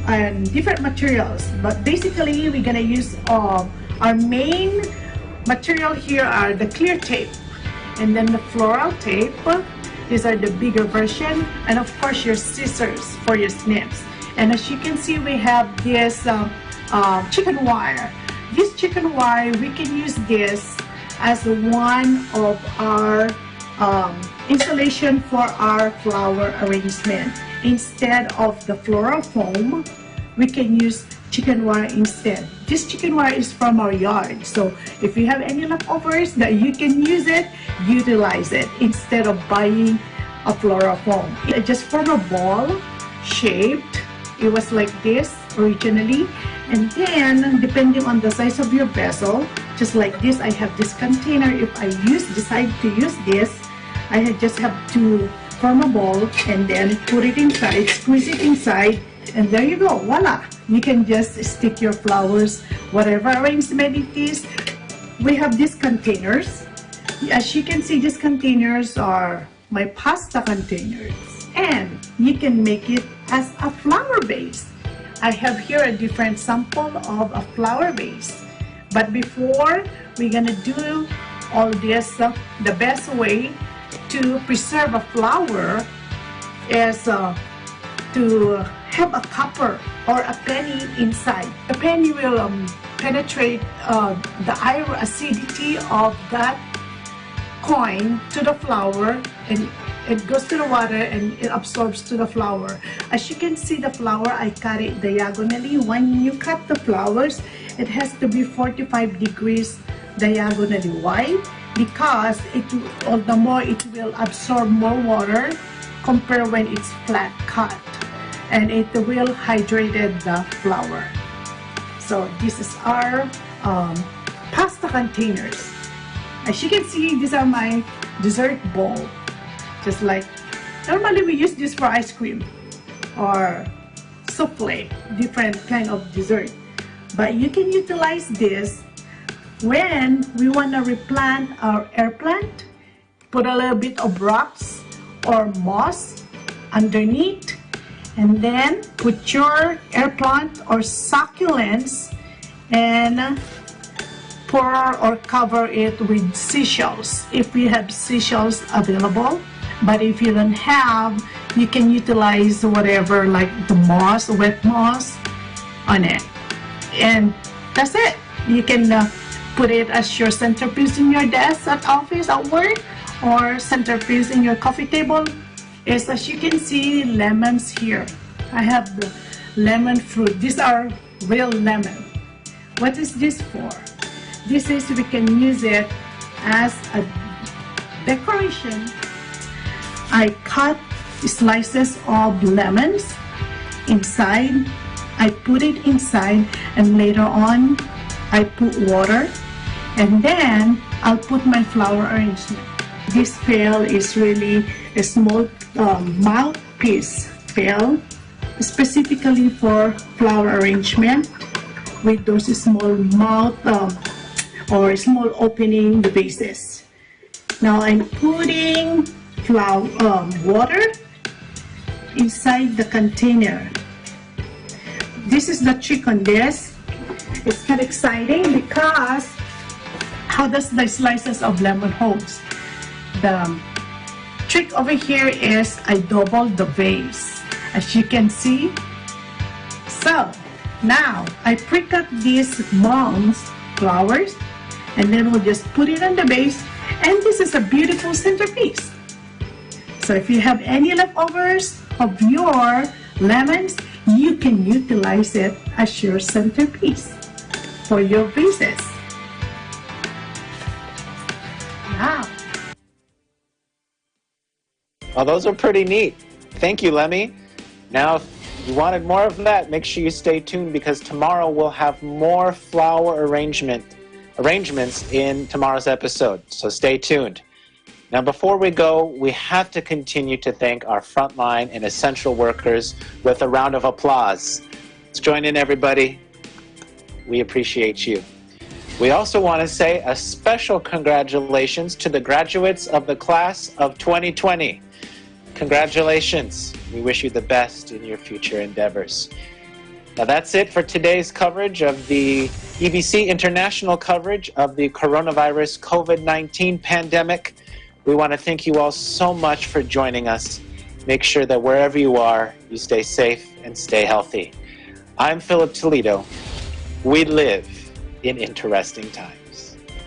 and different materials, but basically we're gonna use our main material here are the clear tape, and then the floral tape. These are the bigger version, and of course your scissors for your snips. And as you can see, we have this chicken wire. This chicken wire, we can use this as one of our installation for our flower arrangement. Instead of the floral foam, we can use chicken wire instead. This chicken wire is from our yard, so if you have any leftovers that you can use it, utilize it instead of buying a floral foam. It just formed a ball shaped. It was like this originally, and then depending on the size of your vessel, just like this, I have this container. If I decide to use this, I just have to form a ball and then put it inside, squeeze it inside, and there you go, voila! You can just stick your flowers, whatever arrangement it is. We have these containers. As you can see, these containers are my pasta containers, and you can make it as a flower vase. I have here a different sample of a flower vase, but before we're gonna do all this, the best way to preserve a flower is to have a copper or a penny inside. The penny will penetrate the iron acidity of that coin to the flower, and it goes to the water and it absorbs to the flower. As you can see, the flower, I cut it diagonally. When you cut the flowers, it has to be 45 degrees diagonally. Why? Because the more it will absorb more water compared when it's flat cut, and it will hydrate the flower. So this is our pasta containers. As you can see, these are my dessert bowl. Just like normally we use this for ice cream or souffle, different kind of dessert. But you can utilize this when we want to replant our air plant. Put a little bit of rocks or moss underneath, and then put your air plant or succulents and pour or cover it with seashells if you have seashells available. But if you don't have, you can utilize whatever, like the moss, wet moss on it, and that's it. You can put it as your centerpiece in your desk at office, at work, or centerpiece in your coffee table. Is, as you can see, lemons here. I have the lemon fruit. These are real lemon. What is this for? This is, we can use it as a decoration. I cut slices of lemons inside. I put it inside, and later on I put water, and then I'll put my flower arrangement. This pail is really a small mouthpiece pail, specifically for flower arrangement, with those small mouth or small opening vases. Now I'm putting water inside the container. This is the trick on this. It's kind of exciting because how does the slices of lemon holds? The trick over here is I double the vase, as you can see. So now I pre-cut these moms flowers, and then we'll just put it on the base, and this is a beautiful centerpiece. So if you have any leftovers of your lemons, you can utilize it as your centerpiece for your vases. Wow. Well, those are pretty neat. Thank you, Lemmy. Now, if you wanted more of that, make sure you stay tuned, because tomorrow we'll have more flower arrangements in tomorrow's episode. So stay tuned. Now, before we go, we have to continue to thank our frontline and essential workers with a round of applause. Let's join in, everybody. We appreciate you. We also want to say a special congratulations to the graduates of the class of 2020. Congratulations. We wish you the best in your future endeavors. Now that's it for today's coverage of the EBC international coverage of the coronavirus COVID-19 pandemic. We want to thank you all so much for joining us. Make sure that wherever you are, you stay safe and stay healthy. I'm Philip Toledo. We live in interesting times.